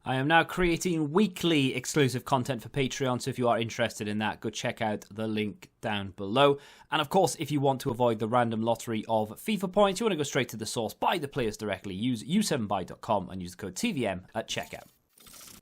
I am now creating weekly exclusive content for Patreon, so if you are interested in that, go check out the link down below. And of course, if you want to avoid the random lottery of FIFA points, you want to go straight to the source, buy the players directly, use u7buy.com and use the code TVM at checkout.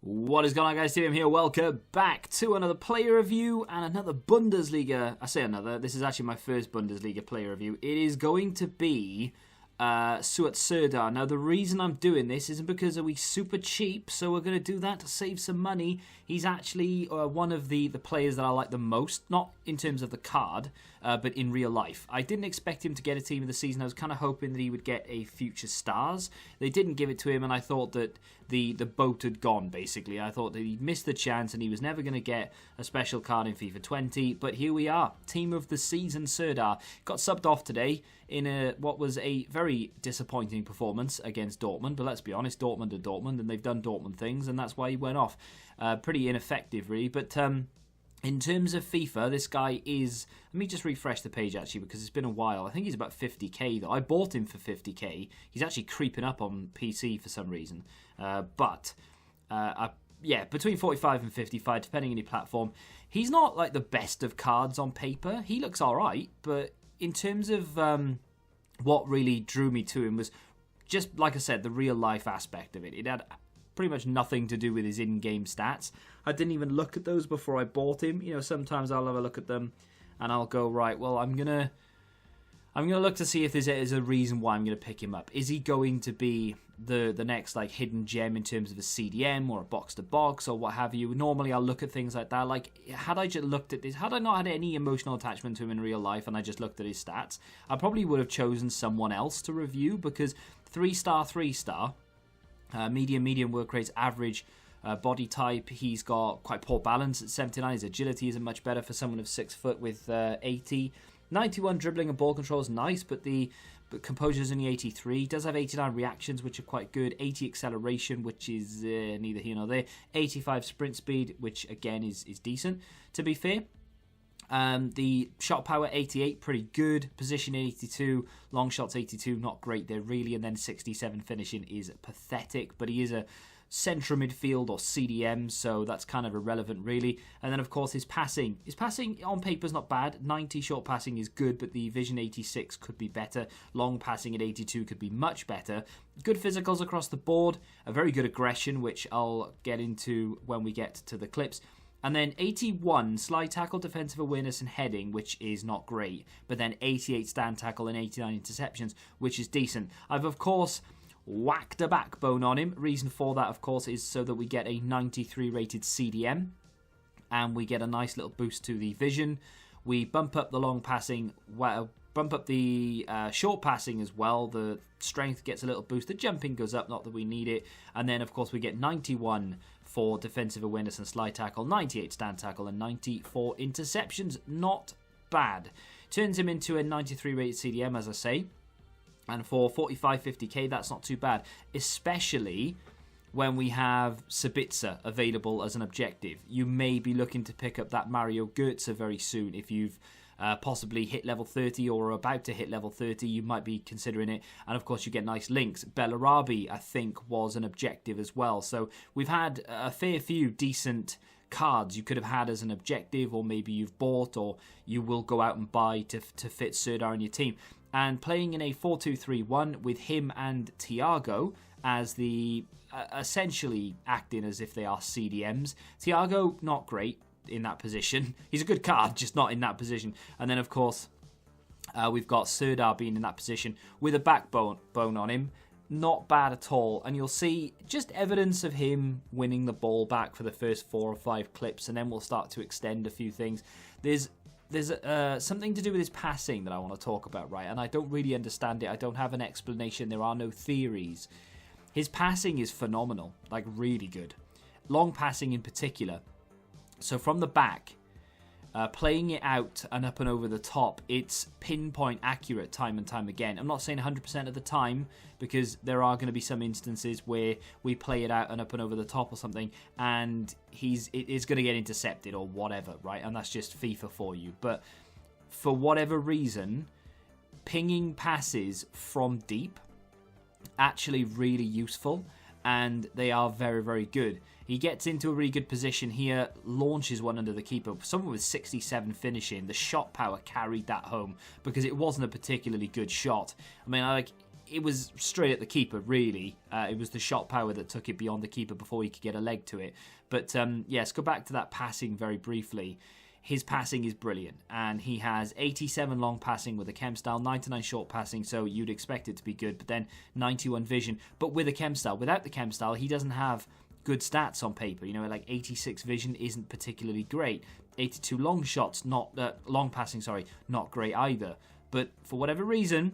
What is going on, guys? TVM here. Welcome back to another player review and another Bundesliga. I say another, this is actually my first Bundesliga player review. It is going to be Totssf Serdar. Now, the reason I'm doing this isn't because he's super cheap, so we're going to do that to save some money. He's actually one of the players that I like the most, not in terms of the card, but in real life. I didn't expect him to get a team of the season. I was kind of hoping that he would get a future stars. They didn't give it to him, and I thought that the boat had gone, basically. I thought that he'd missed the chance, and he was never going to get a special card in FIFA 20, but here we are. Team of the season, Serdar. Got subbed off today in what was a very disappointing performance against Dortmund, but let's be honest, Dortmund are Dortmund, and they've done Dortmund things, and that's why he went off. Pretty ineffective, really, but in terms of FIFA, this guy is... Let me just refresh the page, actually, because it's been a while. I think he's about 50k, though. I bought him for 50k. He's actually creeping up on PC for some reason. Yeah, between 45 and 55, depending on your platform. He's not, like, the best of cards on paper. He looks all right, but in terms of what really drew me to him was just, like I said, the real-life aspect of it. It had pretty much nothing to do with his in-game stats. I didn't even look at those before I bought him. You know, sometimes I'll have a look at them and I'll go, right, well, I'm gonna look to see if there's a reason why I'm gonna pick him up. Is he going to be the next like hidden gem in terms of a CDM or a box to box or what have you? Normally I'll look at things like that. Like, had I just looked at this, had I not had any emotional attachment to him in real life and I just looked at his stats, I probably would have chosen someone else to review, because 3-star, 3-star, medium work rates, average body type. He's got quite poor balance at 79. His agility isn't much better for someone of 6 foot with 80. 91 dribbling and ball control is nice, but the composure is only 83. He does have 89 reactions, which are quite good. 80 acceleration, which is neither here nor there. 85 sprint speed, which again is decent, to be fair. The shot power 88, pretty good. Position 82, long shots 82, not great there really. And then 67 finishing is pathetic, but he is a central midfield or CDM, so that's kind of irrelevant really. And then of course his passing on paper is not bad. 90 short passing is good, but the vision 86 could be better. Long passing at 82 could be much better. Good physicals across the board, a very good aggression, which I'll get into when we get to the clips. And then 81 slide tackle, defensive awareness and heading, which is not great. But then 88 stand tackle and 89 interceptions, which is decent. I've, of course, whacked a backbone on him. Reason for that, of course, is so that we get a 93 rated CDM. And we get a nice little boost to the vision. We bump up the long passing, bump up the short passing as well. The strength gets a little boost. The jumping goes up, not that we need it. And then, of course, we get 91 for defensive awareness and slide tackle, 98 stand tackle, and 94 interceptions. Not bad. Turns him into a 93 rated CDM, as I say. And for 45-50k, that's not too bad. Especially when we have Sabitzer available as an objective. You may be looking to pick up that Mario Götze very soon. If you've possibly hit level 30 or are about to hit level 30, you might be considering it. And of course you get nice links. Bellarabi, I think, was an objective as well. So we've had a fair few decent cards you could have had as an objective, or maybe you've bought or you will go out and buy to fit Serdar in your team. And playing in a 4-2-3-1 with him and Thiago as the essentially acting as if they are CDMs. Thiago, not great in that position. He's a good card, just not in that position. And then, of course, we've got Serdar being in that position with a backbone on him. Not bad at all. And you'll see just evidence of him winning the ball back for the first 4 or 5 clips, and then we'll start to extend a few things. There's something to do with his passing that I want to talk about, right? And I don't really understand it. I don't have an explanation. There are no theories. His passing is phenomenal, like really good. Long passing in particular. So from the back, playing it out and up and over the top, it's pinpoint accurate time and time again. I'm not saying 100% of the time, because there are going to be some instances where we play it out and up and over the top or something, and it is going to get intercepted or whatever, right? And that's just FIFA for you. But for whatever reason, pinging passes from deep, actually really useful. and they are very, very good. He gets into a really good position here, launches one under the keeper. Someone with 67 finishing, the shot power carried that home because it wasn't a particularly good shot. I mean, it was straight at the keeper, really. It was the shot power that took it beyond the keeper before he could get a leg to it. But yes, go back to that passing very briefly. His passing is brilliant, and he has 87 long passing with a chem style, 99 short passing, so you'd expect it to be good, but then 91 vision, but with a chem style. Without the chem style, he doesn't have good stats on paper. You know, like 86 vision isn't particularly great. 82 long shots, long passing, not great either. But for whatever reason,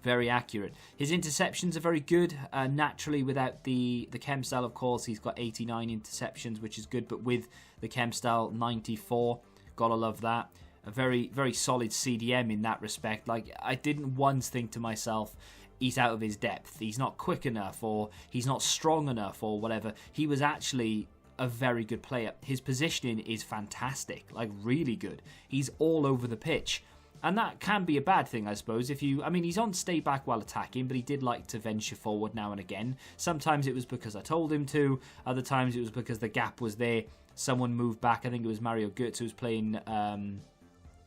very accurate. His interceptions are very good. Naturally, without the chem style, of course, he's got 89 interceptions, which is good. But with the chem style, 94. Gotta love that. A very, very solid CDM in that respect. Like, I didn't once think to myself, he's out of his depth. He's not quick enough, or he's not strong enough, or whatever. He was actually a very good player. His positioning is fantastic, like really good. He's all over the pitch. And that can be a bad thing, I suppose. He's on stay back while attacking, but he did like to venture forward now and again. Sometimes it was because I told him to. Other times it was because the gap was there. Someone moved back. I think it was Mario Götze who was playing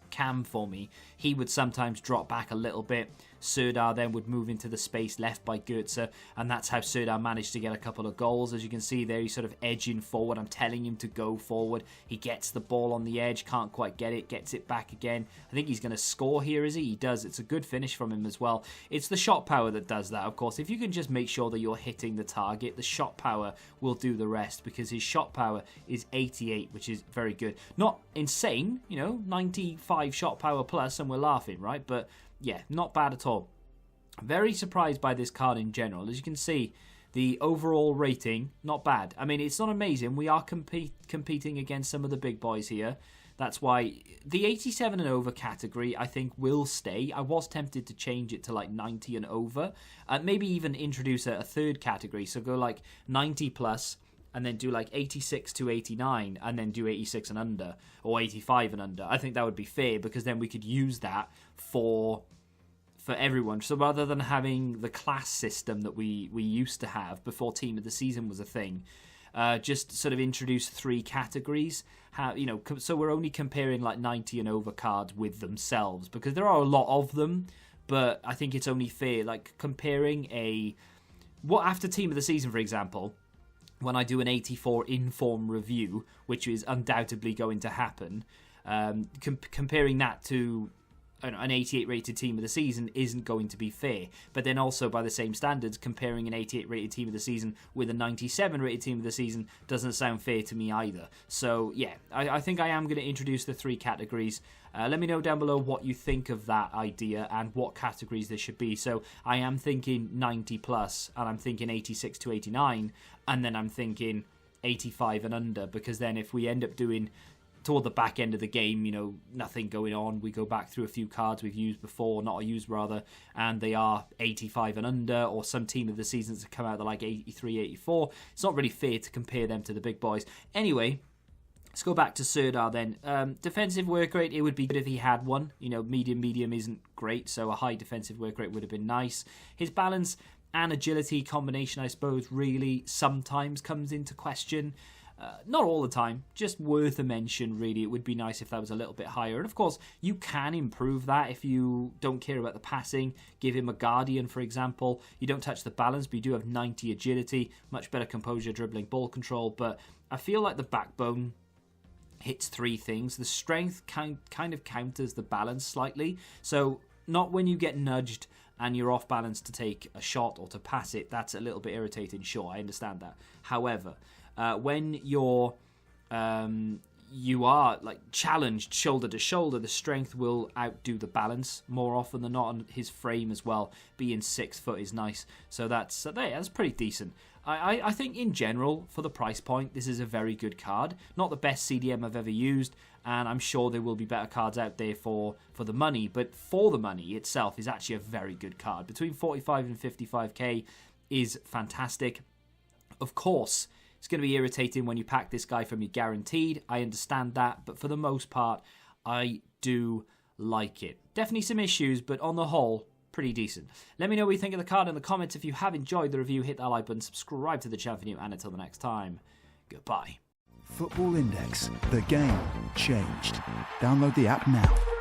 cam for me. He would sometimes drop back a little bit. Serdar then would move into the space left by Götze, and that's how Serdar managed to get a couple of goals. As you can see there, he's sort of edging forward. I'm telling him to go forward. He gets the ball on the edge, can't quite get it, gets it back again. I think he's going to score here, is he? He does. It's a good finish from him as well. It's the shot power that does that, of course. If you can just make sure that you're hitting the target, the shot power will do the rest, because his shot power is 88, which is very good. Not insane, 95 shot power plus, and we're laughing, right? But yeah, not bad at all. Very surprised by this card in general. As you can see, the overall rating, not bad. I mean, it's not amazing. We are competing against some of the big boys here. That's why the 87 and over category, I think, will stay. I was tempted to change it to like 90 and over. Maybe even introduce a third category. So go like 90 plus, and then do like 86 to 89, and then do 86 and under, or 85 and under. I think that would be fair, because then we could use that for everyone. So rather than having the class system that we used to have before Team of the Season was a thing, just sort of introduce 3 categories. So we're only comparing like 90 and over cards with themselves, because there are a lot of them, but I think it's only fair, like comparing after Team of the Season, for example, when I do an 84 in-form review, which is undoubtedly going to happen, comparing that to an 88 rated Team of the Season isn't going to be fair. But then also, by the same standards, comparing an 88 rated Team of the Season with a 97 rated Team of the Season doesn't sound fair to me either. So yeah, I think I am going to introduce the 3 categories. Let me know down below what you think of that idea and what categories there should be. So I am thinking 90 plus, and I'm thinking 86 to 89, and then I'm thinking 85 and under, because then if we end up doing toward the back end of the game, nothing going on, we go back through a few cards we've used before, not used rather, and they are 85 and under, or some Team of the Seasons that come out, they're like 83, 84. It's not really fair to compare them to the big boys. Anyway, let's go back to Serdar then. Defensive work rate, it would be good if he had one. Medium isn't great, so a high defensive work rate would have been nice. His balance and agility combination, I suppose, really sometimes comes into question. Not all the time, just worth a mention, really. It would be nice if that was a little bit higher. And of course, you can improve that if you don't care about the passing. Give him a Guardian, for example. You don't touch the balance, but you do have 90 agility, much better composure, dribbling, ball control. But I feel like the backbone hits 3 things. The strength kind of counters the balance slightly. So not when you get nudged and you're off balance to take a shot or to pass it. That's a little bit irritating, sure, I understand that. However, when you are like challenged shoulder to shoulder, the strength will outdo the balance more often than not, and his frame as well, being 6 foot, is nice. So that's pretty decent. I think in general, for the price point, this is a very good card. Not the best CDM I've ever used, and I'm sure there will be better cards out there for the money, but for the money itself is actually a very good card. Between 45 and 55k is fantastic. Of course, it's going to be irritating when you pack this guy from your guaranteed. I understand that, but for the most part, I do like it. Definitely some issues, but on the whole, pretty decent. Let me know what you think of the card in the comments. If you have enjoyed the review, hit that like button, subscribe to the channel for new, and until the next time, goodbye. Football Index. The game changed. Download the app now.